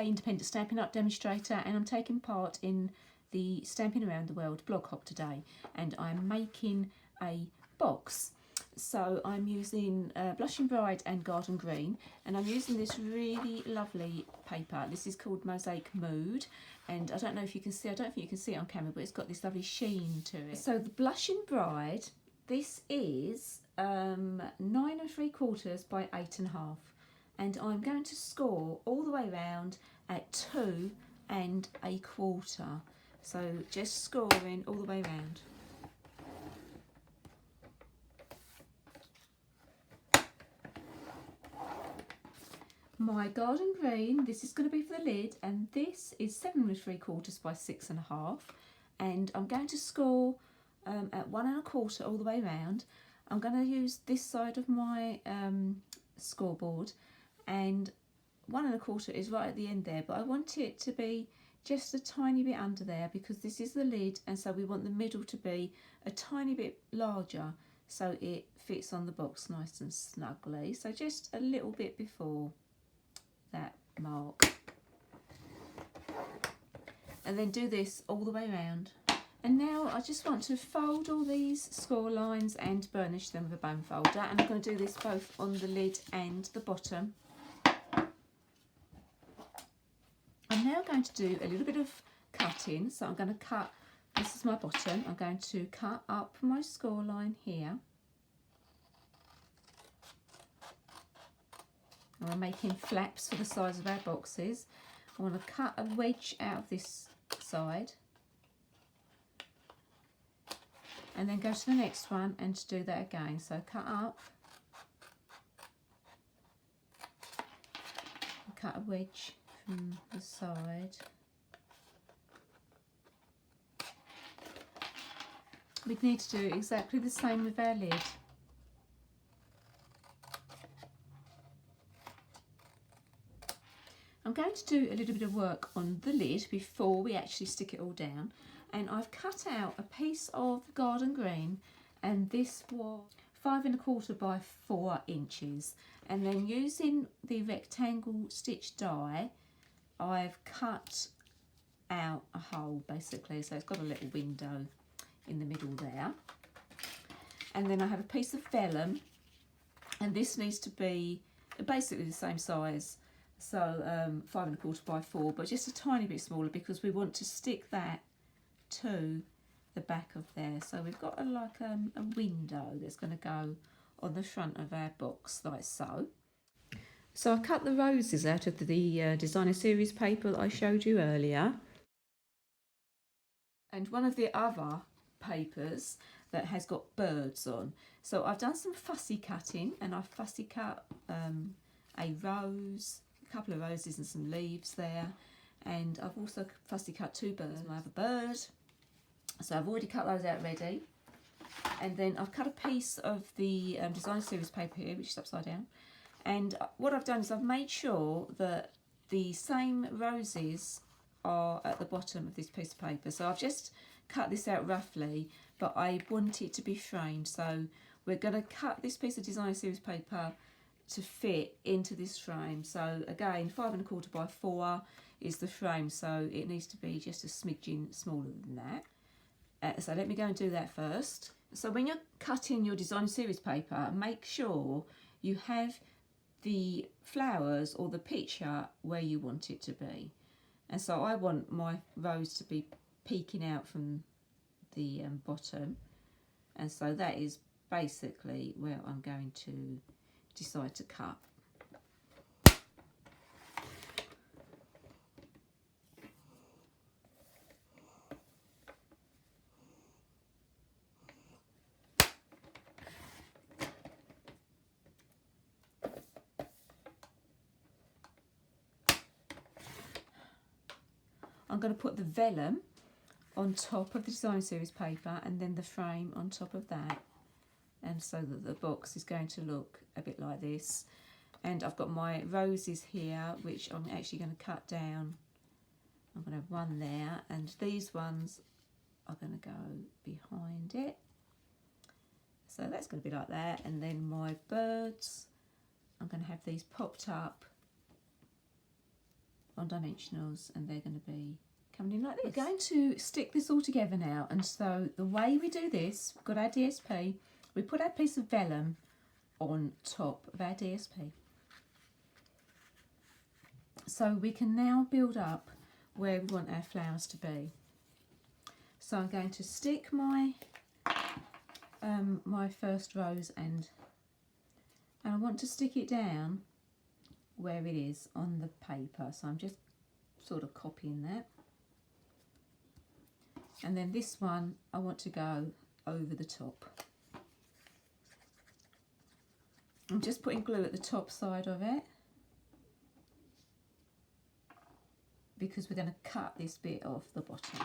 UK Independent Stampin' Up demonstrator, and I'm taking part in the Stamping Around the World blog hop today, and I'm making a box. So I'm using Blushing Bride and Garden Green, and I'm using this really lovely paper. This is called Mosaic Mood, and I don't know if you can see, I don't think you can see it on camera, but it's got this lovely sheen to it. So the Blushing Bride, this is 9 3/4 by 8.5, and I'm going to score all the way around at 2 1/4. So just scoring all the way around. My Garden Green, this is going to be for the lid, and this is 7 3/4 by 6.5, and I'm going to score at 1 1/4 all the way around. I'm going to use this side of my scoreboard, and 1 1/4 is right at the end there, but I want it to be just a tiny bit under there because this is the lid, and so we want the middle to be a tiny bit larger so it fits on the box nice and snugly. So just a little bit before that mark, and then do this all the way around. And now I just want to fold all these score lines and burnish them with a bone folder, and I'm going to do this both on the lid and the bottom. I'm now going to do a little bit of cutting, so I'm going to cut, this is my bottom, I'm going to cut up my score line here. And we're making flaps for the size of our boxes. I want to cut a wedge out of this side, and then go to the next one and to do that again. So cut up, cut a wedge from the side. We need to do exactly the same with our lid. I'm going to do a little bit of work on the lid before we actually stick it all down, and I've cut out a piece of Garden Green, and this was 5 1/4 by 4 inches, and then using the rectangle stitch die I've cut out a hole basically, so it's got a little window in the middle there. And then I have a piece of vellum, and this needs to be basically the same size, so 5 1/4 by 4, but just a tiny bit smaller because we want to stick that to the back of there. So we've got a window that's going to go on the front of our box like so. So I cut the roses out of the designer series paper that I showed you earlier, and one of the other papers that has got birds on. So I've done some fussy cutting, and I've fussy cut a rose, a couple of roses and some leaves there, and I've also fussy cut 2 birds. I have a bird, so I've already cut those out ready, and then I've cut a piece of the designer series paper here, which is upside down, and what I've done is I've made sure that the same roses are at the bottom of this piece of paper. So I've just cut this out roughly, but I want it to be framed, so we're going to cut this piece of designer series paper to fit into this frame. So again, 5 1/4 by 4 is the frame, so it needs to be just a smidgen smaller than that. So let me go and do that first. So when you're cutting your designer series paper, make sure you have the flowers or the picture where you want it to be. And so I want my rose to be peeking out from the bottom, and so that is basically where I'm going to decide to cut. I'm going to put the vellum on top of the design series paper, and then the frame on top of that, and so that the box is going to look a bit like this. And I've got my roses here, which I'm actually going to cut down. I'm going to have one there, and these ones are going to go behind it. So that's going to be like that. And then my birds, I'm going to have these popped up on dimensionals, and they're going to be coming in like this. We're going to stick this all together now, and so the way we do this, we've got our DSP, we put our piece of vellum on top of our DSP. So we can now build up where we want our flowers to be. So I'm going to stick my my first rose and I want to stick it down where it is on the paper. So I'm just sort of copying that. And then this one I want to go over the top. I'm just putting glue at the top side of it because we're going to cut this bit off the bottom.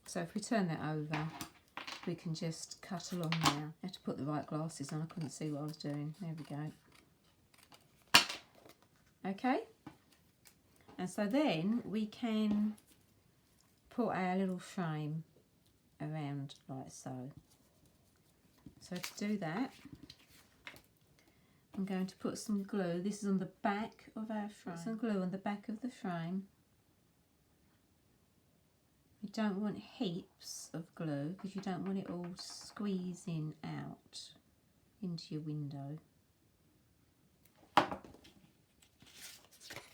So if we turn that over, we can just cut along now. I had to put the right glasses on, I couldn't see what I was doing. There we go. Okay, and so then we can put our little frame around like so. So to do that, I'm going to put some glue. This is on the back of our frame. Put some glue on the back of the frame. You don't want heaps of glue because you don't want it all squeezing out into your window.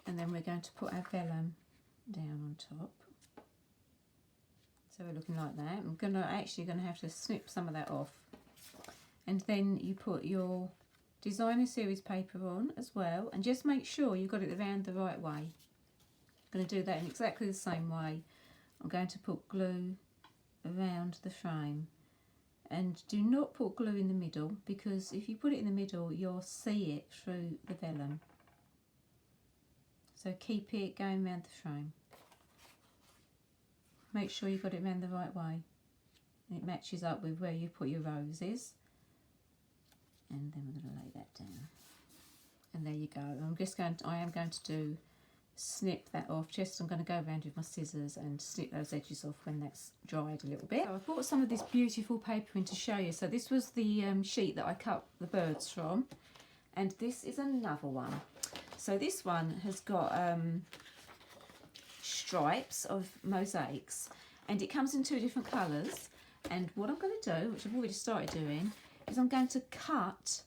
And then we're going to put our vellum down on top. So we're looking like that. I'm actually going to have to snip some of that off. And then you put your designer series paper on as well, and just make sure you've got it around the right way. I'm going to do that in exactly the same way. I'm going to put glue around the frame, and do not put glue in the middle, because if you put it in the middle you'll see it through the vellum. So keep it going around the frame. Make sure you've got it around the right way. It matches up with where you put your roses. And then we're going to lay that down. And there you go. I am going to snip that off. I'm going to go around with my scissors and snip those edges off when that's dried a little bit. So I brought some of this beautiful paper in to show you. So this was the sheet that I cut the birds from. And this is another one. So this one has got stripes of mosaics, and it comes in 2 different colours. And what I'm going to do, which I've already started doing, is I'm going to cut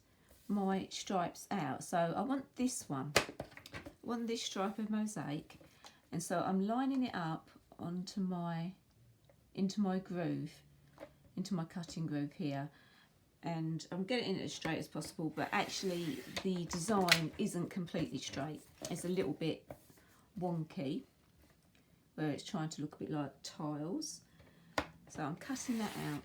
my stripes out. So I want this one. I want this stripe of mosaic, and so I'm lining it up onto into my groove, into my cutting groove here. And I'm getting it as straight as possible, but actually the design isn't completely straight. It's a little bit wonky, where it's trying to look a bit like tiles. So I'm cutting that out.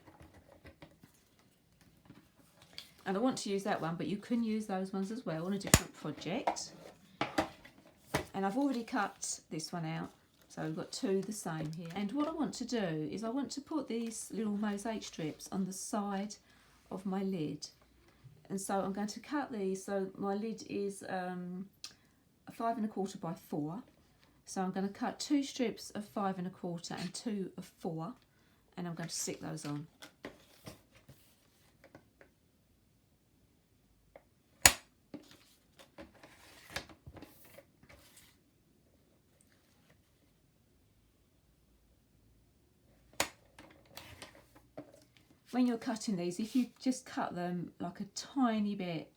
And I want to use that one, but you can use those ones as well on a different project. And I've already cut this one out, so we've got 2 the same here. And what I want to do is I want to put these little mosaic strips on the side of my lid. And so I'm going to cut these. So my lid is 5 1/4 by 4. So I'm going to cut 2 strips of 5 1/4 and 2 of 4, and I'm going to stick those on. When you're cutting these, if you just cut them like a tiny bit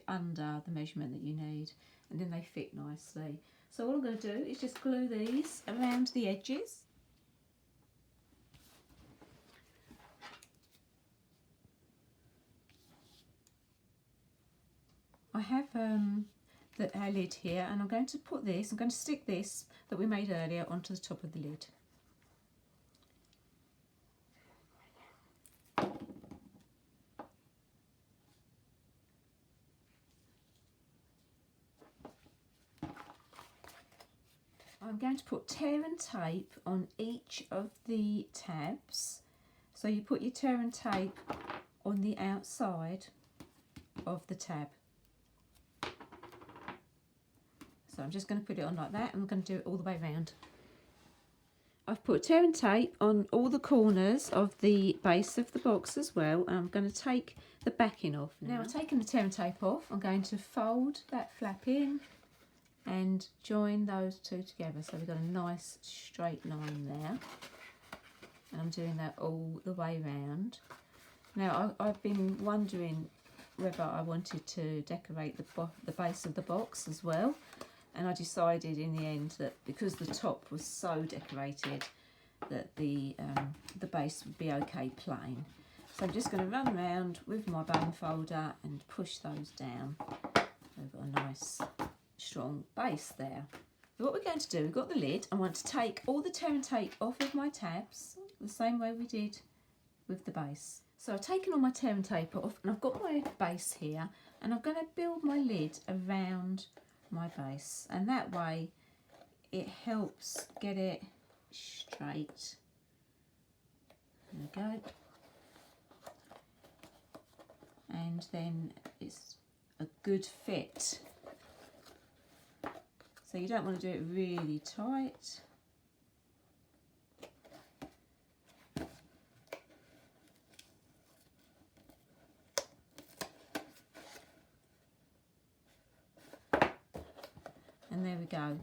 under the measurement that you need, and then they fit nicely. So what I'm going to do is just glue these around the edges. I have our lid here, and I'm going to stick this that we made earlier onto the top of the lid. I'm going to put tear and tape on each of the tabs. So you put your tear and tape on the outside of the tab. So I'm just going to put it on like that, and I'm going to do it all the way around. I've put tear and tape on all the corners of the base of the box as well, and I'm going to take the backing off now. Now I've taken the tear and tape off, I'm going to fold that flap in and join those two together. So we've got a nice straight line there. And I'm doing that all the way round. Now I've been wondering whether I wanted to decorate the base of the box as well. And I decided in the end that because the top was so decorated that the base would be okay plain. So I'm just going to run around with my bone folder and push those down. So we've got a nice strong base there. So what we're going to do, we've got the lid. I want to take all the tear and tape off of my tabs, the same way we did with the base. So I've taken all my tear and tape off and I've got my base here, and I'm going to build my lid around my base, and that way it helps get it straight. There we go. And then it's a good fit. So you don't want to do it really tight. And there we go.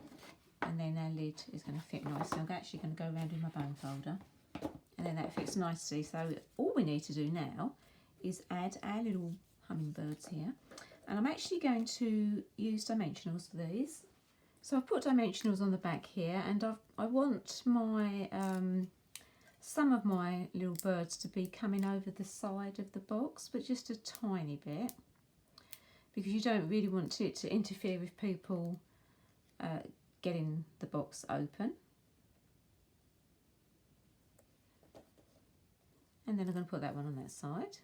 And then our lid is going to fit nicely. I'm actually going to go around with my bone folder. And then that fits nicely. So all we need to do now is add our little hummingbirds here. And I'm actually going to use dimensionals for these. So I've put dimensionals on the back here, and I want my some of my little birds to be coming over the side of the box, but just a tiny bit, because you don't really want it to interfere with people getting the box open. And then I'm going to put that one on that side.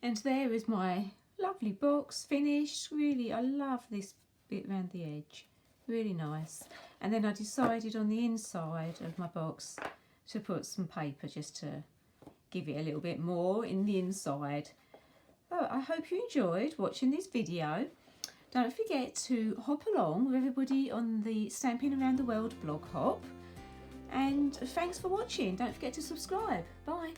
And there is my lovely box finished. Really, I love this bit around the edge. Really nice. And then I decided on the inside of my box to put some paper just to give it a little bit more in the inside. So I hope you enjoyed watching this video. Don't forget to hop along with everybody on the Stamping Around the World blog hop. And thanks for watching. Don't forget to subscribe. Bye.